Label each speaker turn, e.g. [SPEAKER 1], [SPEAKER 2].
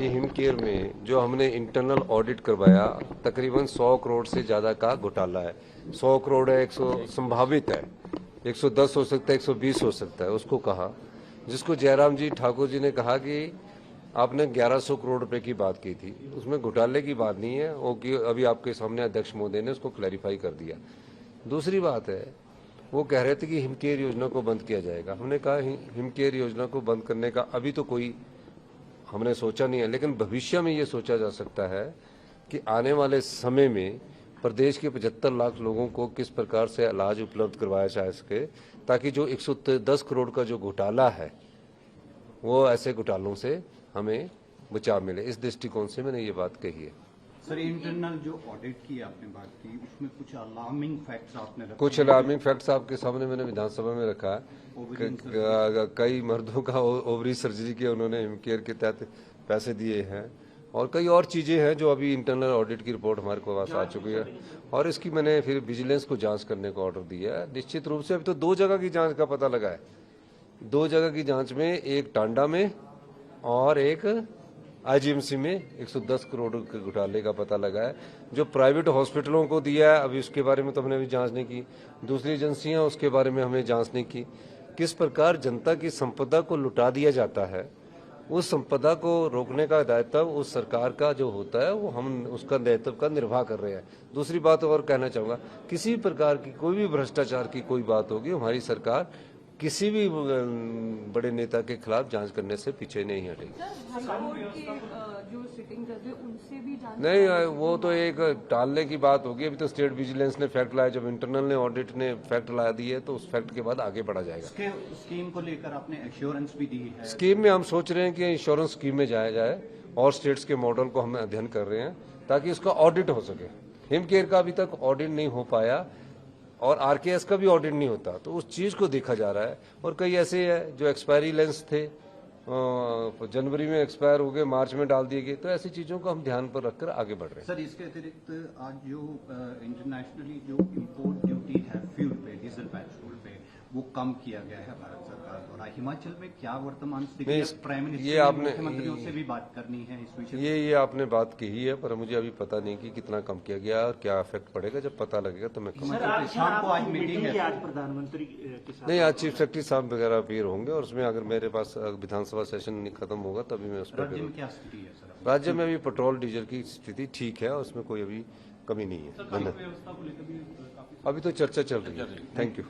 [SPEAKER 1] कि हिमकेयर में जो हमने इंटरनल ऑडिट करवाया तकरीबन 100 करोड़ से ज़्यादा का घोटाला है। 100 करोड़ है, 100 संभावित है, 110 हो सकता है, 120 हो सकता है, उसको कहा, जिसको जयराम जी ठाकुर जी ने कहा कि आपने 1100 करोड़ रुपए की बात की थी, उसमें घोटाले की बात नहीं है वो, कि अभी आपके सामने अध्यक्ष महोदय ने उसको क्लैरिफाई कर दिया। दूसरी बात है, वो कह रहे थे कि हिमकेयर योजना को बंद किया जाएगा। हमने कहा हिमकेयर योजना को बंद करने का अभी तो कोई हमने सोचा नहीं है, लेकिन भविष्य में ये सोचा जा सकता है कि आने वाले समय में प्रदेश के 75 लाख लोगों को किस प्रकार से इलाज उपलब्ध करवाया जा सके, ताकि जो 110 करोड़ का जो घोटाला है वो ऐसे घोटालों से हमें बचाव मिले। इस दृष्टिकोण से मैंने ये बात कही है।
[SPEAKER 2] सर, इंटरनल जो ऑडिट की आपने बात की, उसमें कुछ अलार्मिंग फैक्ट्स आपने रखे।
[SPEAKER 1] कुछ अलार्मिंग फैक्ट्स आपके सामने मैंने विधानसभा में रखा है। कई मर्दों का ओवरी सर्जरी के उन्होंने हिमकेयर के तहत पैसे दिए हैं, और कई और चीजें हैं जो अभी इंटरनल ऑडिट की रिपोर्ट हमारे पास आ चुकी है, और इसकी मैंने फिर विजिलेंस को जांच करने का ऑर्डर दिया है। निश्चित रूप से अभी तो 2 जगह की जांच का पता लगा है। 2 जगह की जांच में, एक टांडा में और एक आईजीएमसी में 110 करोड़ के घोटाले का पता लगा है, जो प्राइवेट हॉस्पिटलों को दिया है। अभी उसके बारे में तो हमने अभी जांच नहीं की। दूसरी एजेंसियां, उसके बारे में हमने जांच नहीं की। किस प्रकार जनता की संपदा को लुटा दिया जाता है, उस संपदा को रोकने का दायित्व उस सरकार का जो होता है, वो हम उसका दायित्व का निर्वाह कर रहे हैं। दूसरी बात और कहना चाहूँगा, किसी प्रकार की कोई भी भ्रष्टाचार की कोई बात होगी, हमारी सरकार किसी भी बड़े नेता के खिलाफ जांच करने से पीछे नहीं हटेगी।
[SPEAKER 3] जो सिटिंग जज है उनसे भी जांच
[SPEAKER 1] नहीं, वो तो एक टालने की बात होगी। अभी तो स्टेट विजिलेंस ने फैक्ट लाया, जब इंटरनल ने ऑडिट ने फैक्ट ला दिए तो उस फैक्ट के बाद आगे बढ़ा जाएगा।
[SPEAKER 2] स्कीम को लेकर आपने एश्योरेंस भी दी है।
[SPEAKER 1] स्कीम में हम सोच रहे हैं कि इंश्योरेंस स्कीम में जाया जाए, और स्टेट्स के मॉडल को हम अध्ययन कर रहे हैं ताकि उसका ऑडिट हो सके। हिमकेयर का अभी तक ऑडिट नहीं हो पाया, और आरकेएस का भी ऑडिट नहीं होता, तो उस चीज को देखा जा रहा है। और कई ऐसे हैं जो एक्सपायरी लेंस थे, जनवरी में एक्सपायर हो गए, मार्च में डाल दिए गए, तो ऐसी चीजों को हम ध्यान पर रखकर आगे बढ़ रहे हैं।
[SPEAKER 2] सर, इसके अतिरिक्त आज जो इंटरनेशनली जो इम्पोर्ट ड्यूटी है फ्यूल पे, डीजल पेट्रोल पे, वो कम किया गया है भारत सरकार द्वारा। हिमाचल में क्या वर्तमान स्थिति है? प्राइम मिनिस्टर, मुख्यमंत्रियों से भी बात करनी है इस विषय।
[SPEAKER 1] ये आपने बात कही है, पर मुझे अभी पता नहीं कि कितना कम किया गया और क्या इफेक्ट पड़ेगा। जब पता लगेगा तो मैं कहूँगा।
[SPEAKER 2] शाम को आज मीटिंग है,
[SPEAKER 4] आज प्रधानमंत्री के साथ
[SPEAKER 1] नहीं, आज चीफ सेक्रेटरी साहब वगैरह अपीयर होंगे, और उसमें अगर मेरे पास विधानसभा सेशन खत्म होगा तभी मैं उस पर।
[SPEAKER 2] राज्य में क्या स्थिति है सर?
[SPEAKER 1] राज्य में अभी पेट्रोल डीजल की स्थिति ठीक है, उसमें कोई अभी कमी नहीं है। धन्यवाद। अभी तो चर्चा चल रही है। Thank you.